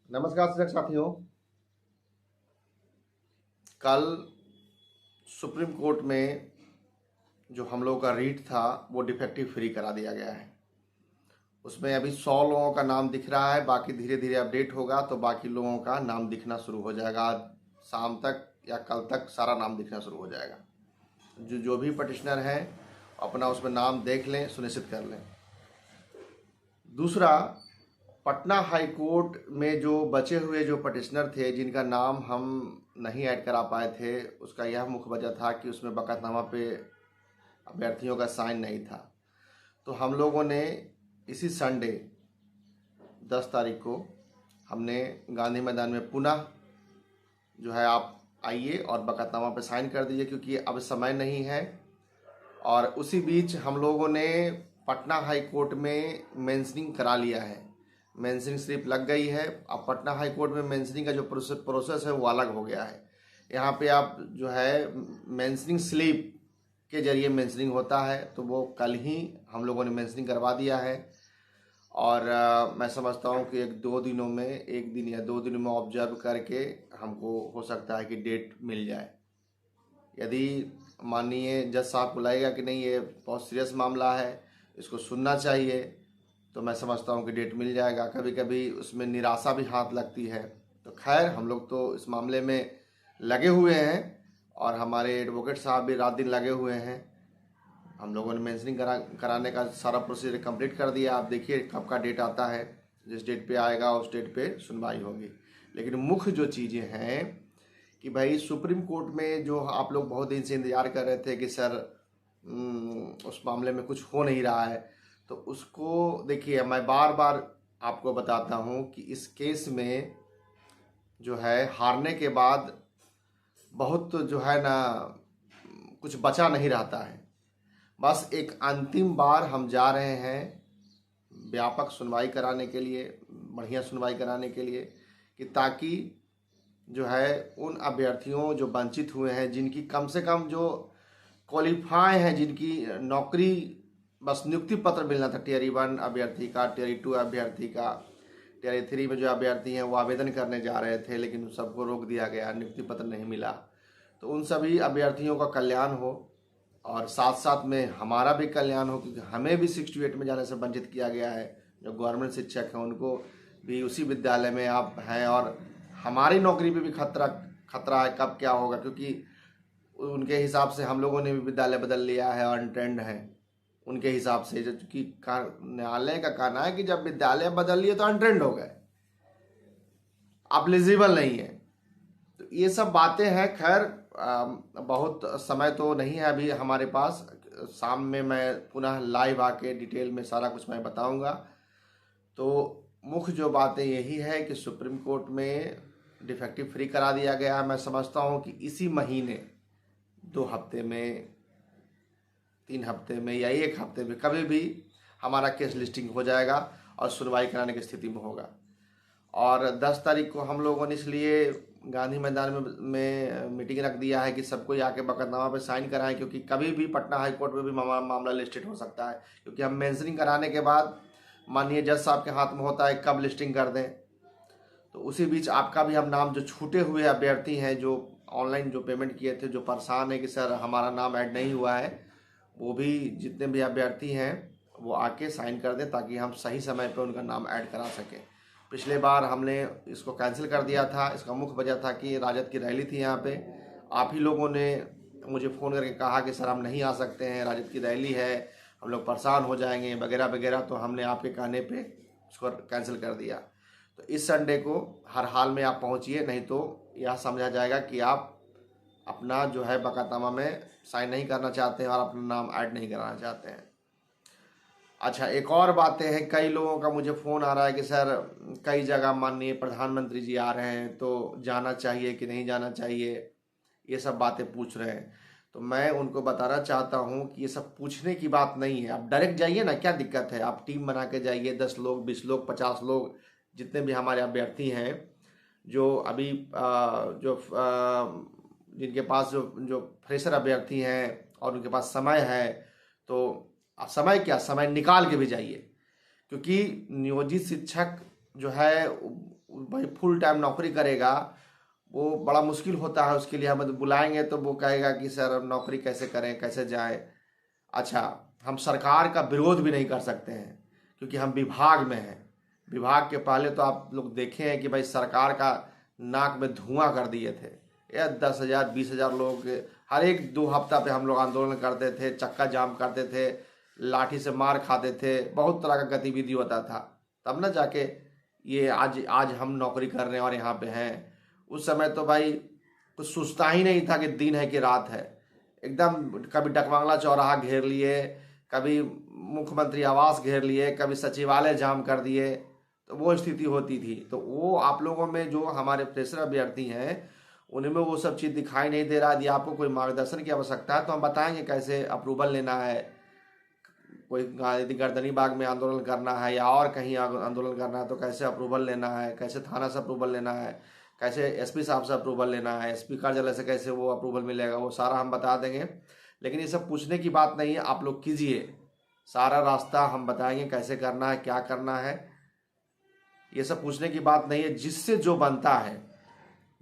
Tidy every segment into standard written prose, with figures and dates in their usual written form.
नमस्कार शिक्षक साथियों। कल सुप्रीम कोर्ट में जो हम लोगों का रीट था वो डिफेक्टिव फ्री करा दिया गया है। उसमें अभी 100 लोगों का नाम दिख रहा है, बाकी धीरे धीरे अपडेट होगा तो बाकी लोगों का नाम दिखना शुरू हो जाएगा। आज शाम तक या कल तक सारा नाम दिखना शुरू हो जाएगा। जो भी पटिशनर हैं अपना उसमें नाम देख लें, सुनिश्चित कर लें। दूसरा, पटना हाई कोर्ट में जो बचे हुए जो पटिशनर थे जिनका नाम हम नहीं ऐड करा पाए थे, उसका यह मुख्य वजह था कि उसमें बकातनामा पे अभ्यर्थियों का साइन नहीं था। तो हम लोगों ने इसी संडे 10 तारीख को हमने गांधी मैदान में पुनः जो है आप आइए और बकातनामा पे साइन कर दीजिए, क्योंकि अब समय नहीं है। और उसी बीच हम लोगों ने पटना हाई कोर्ट में मेंशनिंग करा लिया है। मेंशनिंग स्लिप लग गई है। अब पटना हाई कोर्ट में मेंशनिंग का जो प्रोसेस है वो अलग हो गया है। यहाँ पे आप जो है मेंशनिंग स्लिप के जरिए मेंशनिंग होता है, तो वो कल ही हम लोगों ने मेंशनिंग करवा दिया है। और मैं समझता हूँ कि एक दिन या दो दिनों में ऑब्जर्व करके हमको हो सकता है कि डेट मिल जाए। यदि माननीय जज साहब को लगेगा कि नहीं ये बहुत सीरियस मामला है, इसको सुनना चाहिए, तो मैं समझता हूँ कि डेट मिल जाएगा। कभी कभी उसमें निराशा भी हाथ लगती है। तो खैर, हम लोग तो इस मामले में लगे हुए हैं और हमारे एडवोकेट साहब भी रात दिन लगे हुए हैं। हम लोगों ने मेंशनिंग कराने का सारा प्रोसीजर कंप्लीट कर दिया। आप देखिए कब का डेट आता है, जिस डेट पे आएगा उस डेट पे सुनवाई होगी। लेकिन मुख्य जो चीज़ें हैं कि भाई सुप्रीम कोर्ट में जो आप लोग बहुत दिन से इंतज़ार कर रहे थे कि सर उस मामले में कुछ हो नहीं रहा है, तो उसको देखिए, मैं बार बार आपको बताता हूँ कि इस केस में जो है हारने के बाद बहुत जो है ना कुछ बचा नहीं रहता है। बस एक अंतिम बार हम जा रहे हैं व्यापक सुनवाई कराने के लिए, बढ़िया सुनवाई कराने के लिए, कि ताकि जो है उन अभ्यर्थियों जो वंचित हुए हैं, जिनकी कम से कम जो क्वालिफाई हैं, जिनकी नौकरी बस नियुक्ति पत्र मिलना था, टियर 1 अभ्यर्थी का, टियर 2 अभ्यर्थी का, टियर 3 में जो अभ्यर्थी हैं वो आवेदन करने जा रहे थे, लेकिन उन सबको रोक दिया गया, नियुक्ति पत्र नहीं मिला। तो उन सभी अभ्यर्थियों का कल्याण हो और साथ साथ में हमारा भी कल्याण हो, क्योंकि हमें भी 68 में जाने से वंचित किया गया है। जो गवर्नमेंट शिक्षक हैं उनको भी उसी विद्यालय में आप हैं और हमारी नौकरी पे भी खतरा है कब क्या होगा, क्योंकि उनके हिसाब से हम लोगों ने भी विद्यालय बदल लिया है और अनट्रेंड है उनके हिसाब से। जो कि न्यायालय का कहना है कि जब विद्यालय बदल लिए तो अनट्रेंड हो गए, आप एलिजिबल नहीं है। तो ये सब बातें हैं। खैर, बहुत समय तो नहीं है अभी हमारे पास। शाम में मैं पुनः लाइव आके डिटेल में सारा कुछ मैं बताऊंगा। तो मुख्य जो बातें यही है कि सुप्रीम कोर्ट में डिफेक्टिव फ्री करा दिया गया है। मैं समझता हूं कि इसी महीने 2 हफ्ते में, 3 हफ्ते में या 1 हफ्ते में कभी भी हमारा केस लिस्टिंग हो जाएगा और सुनवाई कराने की स्थिति में होगा। और 10 तारीख को हम लोगों ने इसलिए गांधी मैदान में मीटिंग रख दिया है कि सबको आके बकतनामा पे साइन कराएं, क्योंकि कभी भी पटना हाई कोर्ट में भी मामला लिस्टेड हो सकता है। क्योंकि हम मेंशनिंग कराने के बाद माननीय जज साहब के हाथ में होता है कब लिस्टिंग कर दें। तो उसी बीच आपका भी हम नाम, जो छूटे हुए अभ्यर्थी हैं जो ऑनलाइन जो पेमेंट किए थे, जो परेशान है कि सर हमारा नाम ऐड नहीं हुआ है, वो भी जितने भी अभ्यर्थी हैं वो आके साइन कर दें ताकि हम सही समय पर उनका नाम ऐड करा सकें। पिछले बार हमने इसको कैंसिल कर दिया था। इसका मुख्य वजह था कि राजद की रैली थी यहाँ पे। आप ही लोगों ने मुझे फ़ोन करके कहा कि सर हम नहीं आ सकते हैं, राजद की रैली है, हम लोग परेशान हो जाएंगे वगैरह वगैरह। तो हमने आपके कहने पे उसको कैंसिल कर दिया। तो इस संडे को हर हाल में आप पहुँचिए, नहीं तो यह समझा जाएगा कि आप अपना जो है बकातनामा में साइन नहीं करना चाहते हैं और अपना नाम ऐड नहीं कराना चाहते हैं। अच्छा, एक और बातें हैं। कई लोगों का मुझे फ़ोन आ रहा है कि सर कई जगह माननीय प्रधानमंत्री जी आ रहे हैं तो जाना चाहिए कि नहीं जाना चाहिए, ये सब बातें पूछ रहे हैं। तो मैं उनको बताना चाहता हूँ कि ये सब पूछने की बात नहीं है। आप डायरेक्ट जाइए ना, क्या दिक्कत है। आप टीम बना के जाइए, 10 लोग, 20 लोग, 50 लोग, जितने भी हमारे अभ्यर्थी हैं जो अभी जिनके पास जो फ्रेशर अभ्यर्थी हैं और उनके पास समय है, तो समय क्या, समय निकाल के भी जाइए। क्योंकि नियोजित शिक्षक जो है भाई फुल टाइम नौकरी करेगा वो बड़ा मुश्किल होता है उसके लिए। हम बुलाएंगे तो वो कहेगा कि सर अब नौकरी कैसे करें, कैसे जाए। अच्छा, हम सरकार का विरोध भी नहीं कर सकते हैं क्योंकि हम विभाग में हैं। विभाग के पहले तो आप लोग देखे हैं कि भाई सरकार का नाक में धुआं कर दिए थे। यह 10,000 20,000 लोग हर एक 2 हफ्ता पे हम लोग आंदोलन करते थे, चक्का जाम करते थे, लाठी से मार खाते थे, बहुत तरह का गतिविधि होता था। तब ना जाके ये आज आज हम नौकरी कर रहे हैं और यहाँ पे हैं। उस समय तो भाई कुछ सोचता ही नहीं था कि दिन है कि रात है। एकदम कभी डकवांगला चौराहा घेर लिए, कभी मुख्यमंत्री आवास घेर लिए, कभी सचिवालय जाम कर दिए, तो वो स्थिति होती थी। तो वो आप लोगों में जो हमारे फ्रेशर अभ्यर्थी हैं उनमें वो सब चीज़ दिखाई नहीं दे रहा। यदि आपको कोई मार्गदर्शन की आवश्यकता है तो हम बताएंगे कैसे अप्रूवल लेना है। कोई यदि गर्दनी बाग में आंदोलन करना है या और कहीं आंदोलन करना है तो कैसे अप्रूवल लेना है, कैसे थाना से अप्रूवल लेना है, कैसे एसपी साहब से अप्रूवल लेना है, एसपी कार्यालय से कैसे वो अप्रूवल मिलेगा, वो सारा हम बता देंगे। लेकिन ये सब पूछने की बात नहीं है, आप लोग कीजिए, सारा रास्ता हम बताएंगे कैसे करना है, क्या करना है। ये सब पूछने की बात नहीं है। जिससे जो बनता है,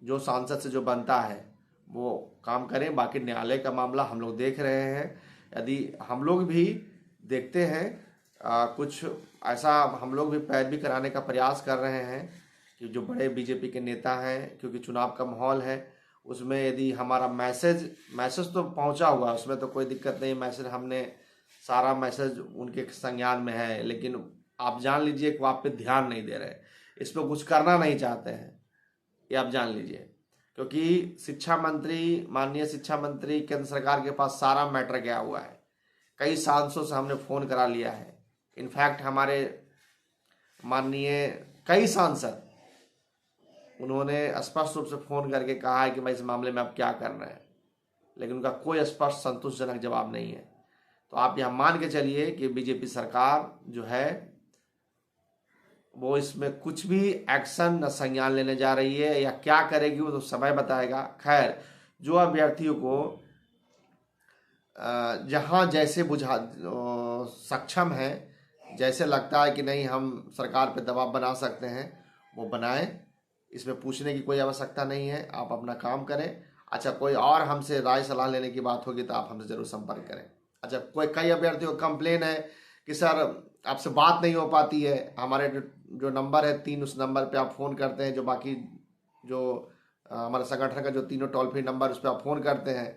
जो सांसद से जो बनता है वो काम करें। बाकी न्यायालय का मामला हम लोग देख रहे हैं। यदि हम लोग भी देखते हैं कुछ ऐसा हम लोग भी पैरवी कराने का प्रयास कर रहे हैं कि जो बड़े बीजेपी के नेता हैं, क्योंकि चुनाव का माहौल है, उसमें यदि हमारा मैसेज तो पहुंचा हुआ है, उसमें तो कोई दिक्कत नहीं। मैसेज हमने सारा मैसेज उनके संज्ञान में है, लेकिन आप जान लीजिए कि वो आप पे ध्यान नहीं दे रहे, इस पर कुछ करना नहीं चाहते हैं, ये आप जान लीजिए। क्योंकि शिक्षा मंत्री, माननीय शिक्षा मंत्री, केंद्र सरकार के पास सारा मैटर गया हुआ है। कई सांसदों से हमने फ़ोन करा लिया है। इनफैक्ट हमारे माननीय कई सांसद, उन्होंने स्पष्ट रूप से फ़ोन करके कहा है कि भाई इस मामले में आप क्या कर रहे हैं, लेकिन उनका कोई स्पष्ट संतोषजनक जवाब नहीं है। तो आप यह मान के चलिए कि बीजेपी सरकार जो है वो इसमें कुछ भी एक्शन न संज्ञान लेने जा रही है, या क्या करेगी वो तो समय बताएगा। खैर, जो अभ्यर्थियों को जहाँ जैसे बुझा सक्षम है, जैसे लगता है कि नहीं हम सरकार पे दबाव बना सकते हैं, वो बनाएं। इसमें पूछने की कोई आवश्यकता नहीं है, आप अपना काम करें। अच्छा, कोई और हमसे राय सलाह लेने की बात होगी तो आप हमसे ज़रूर संपर्क करें। अच्छा, कई अभ्यर्थियों को कंप्लेन है कि सर आपसे बात नहीं हो पाती है। हमारे जो नंबर है 3, उस नंबर पे आप फ़ोन करते हैं, जो बाकी जो हमारे संगठन का जो 3 टोल फ्री नंबर, उस पर आप फ़ोन करते हैं।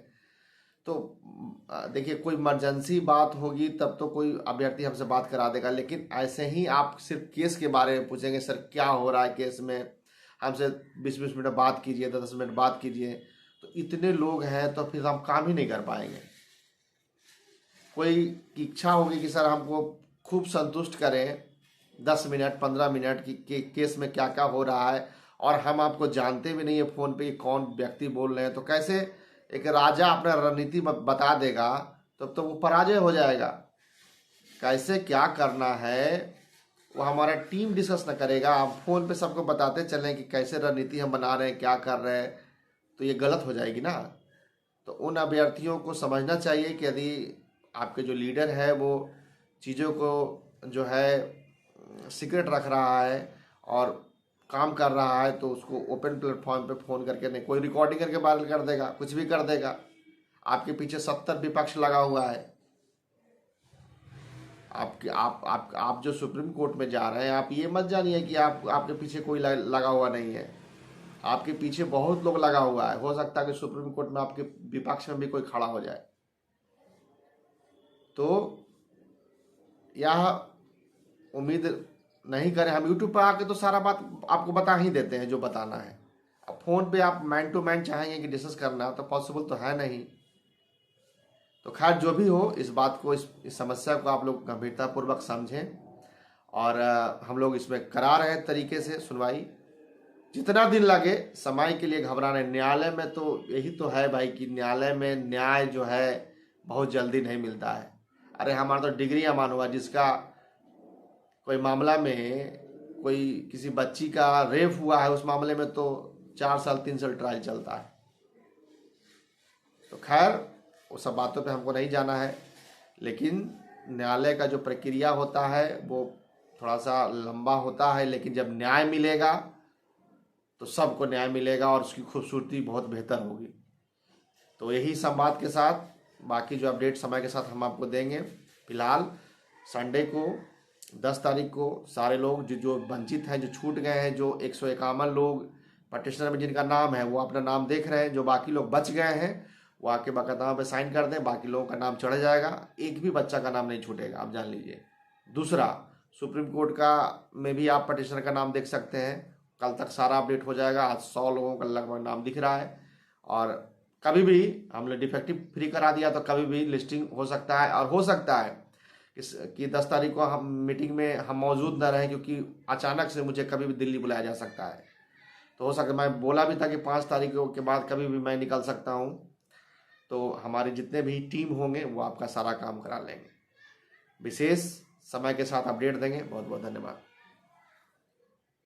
तो देखिए, कोई इमरजेंसी बात होगी तब तो कोई अभ्यर्थी हमसे बात करा देगा, लेकिन ऐसे ही आप सिर्फ केस के बारे में पूछेंगे, सर क्या हो रहा है केस में, हमसे 20-20 मिनट बात कीजिए, 10 मिनट बात कीजिए, तो इतने लोग हैं तो फिर हम काम ही नहीं कर पाएंगे। कोई की इच्छा होगी कि सर हमको खूब संतुष्ट करें 10 मिनट 15 मिनट की केस में क्या क्या हो रहा है, और हम आपको जानते भी नहीं है फ़ोन पे कौन व्यक्ति बोल रहे हैं, तो कैसे एक राजा अपना रणनीति बता देगा, तब तो वो पराजय हो जाएगा। कैसे क्या करना है वो हमारा टीम डिस्कस न करेगा, आप फ़ोन पे सबको बताते चलें कि कैसे रणनीति हम बना रहे हैं, क्या कर रहे हैं, तो ये गलत हो जाएगी ना। तो उन अभ्यर्थियों को समझना चाहिए कि यदि आपके जो लीडर है वो चीज़ों को जो है सीक्रेट रख रहा है और काम कर रहा है, तो उसको ओपन प्लेटफॉर्म पे फ़ोन करके नहीं, कोई रिकॉर्डिंग करके वायरल कर देगा, कुछ भी कर देगा। आपके पीछे 70 विपक्ष लगा हुआ है। आप जो सुप्रीम कोर्ट में जा रहे हैं, आप ये मत जानिए कि आपके पीछे कोई लगा हुआ नहीं है। आपके पीछे बहुत लोग लगा हुआ है। हो सकता है कि सुप्रीम कोर्ट में आपके विपक्ष में भी कोई खड़ा हो जाए। तो यह उम्मीद नहीं करें। हम यूट्यूब पर आके तो सारा बात आपको बता ही देते हैं जो बताना है। अब फ़ोन पे आप मैन टू मैन चाहेंगे कि डिस्कस करना, तो पॉसिबल तो है नहीं। तो खैर, जो भी हो, इस बात को, इस समस्या को आप लोग गंभीरतापूर्वक समझें, और हम लोग इसमें करा रहे हैं तरीके से सुनवाई। जितना दिन लगे, समय के लिए घबराना है। न्यायालय में तो यही तो है भाई कि न्यायालय में न्याय जो है बहुत जल्दी नहीं मिलता है। अरे हमारा तो डिग्री अमान हुआ, जिसका कोई मामला में कोई किसी बच्ची का रेप हुआ है, उस मामले में तो 4 साल 3 साल ट्रायल चलता है। तो खैर, वो सब बातों पे हमको नहीं जाना है, लेकिन न्यायालय का जो प्रक्रिया होता है वो थोड़ा सा लंबा होता है, लेकिन जब न्याय मिलेगा तो सबको न्याय मिलेगा और उसकी खूबसूरती बहुत बेहतर होगी। तो यही संवाद के साथ बाकी जो अपडेट समय के साथ हम आपको देंगे। फिलहाल संडे को 10 तारीख को सारे लोग जो वंचित हैं, जो छूट गए हैं, जो 151 लोग पटिशनर में जिनका नाम है वो अपना नाम देख रहे हैं, जो बाकी लोग बच गए हैं वो आके बकायदा पे साइन कर दें, बाकी लोगों का नाम चढ़ जाएगा, एक भी बच्चा का नाम नहीं छूटेगा, आप जान लीजिए। दूसरा, सुप्रीम कोर्ट का में भी आप पटिशनर का नाम देख सकते हैं, कल तक सारा अपडेट हो जाएगा। आज 100 लोगों का लगभग नाम दिख रहा है और कभी भी हमने डिफेक्टिव फ्री करा दिया तो कभी भी लिस्टिंग हो सकता है, और हो सकता है कि 10 तारीख को हम मीटिंग में हम मौजूद न रहें, क्योंकि अचानक से मुझे कभी भी दिल्ली बुलाया जा सकता है। तो हो सकता है, मैं बोला भी था कि 5 तारीख के बाद कभी भी मैं निकल सकता हूँ। तो हमारे जितने भी टीम होंगे वो आपका सारा काम करा लेंगे। विशेष समय के साथ अपडेट देंगे। बहुत बहुत धन्यवाद।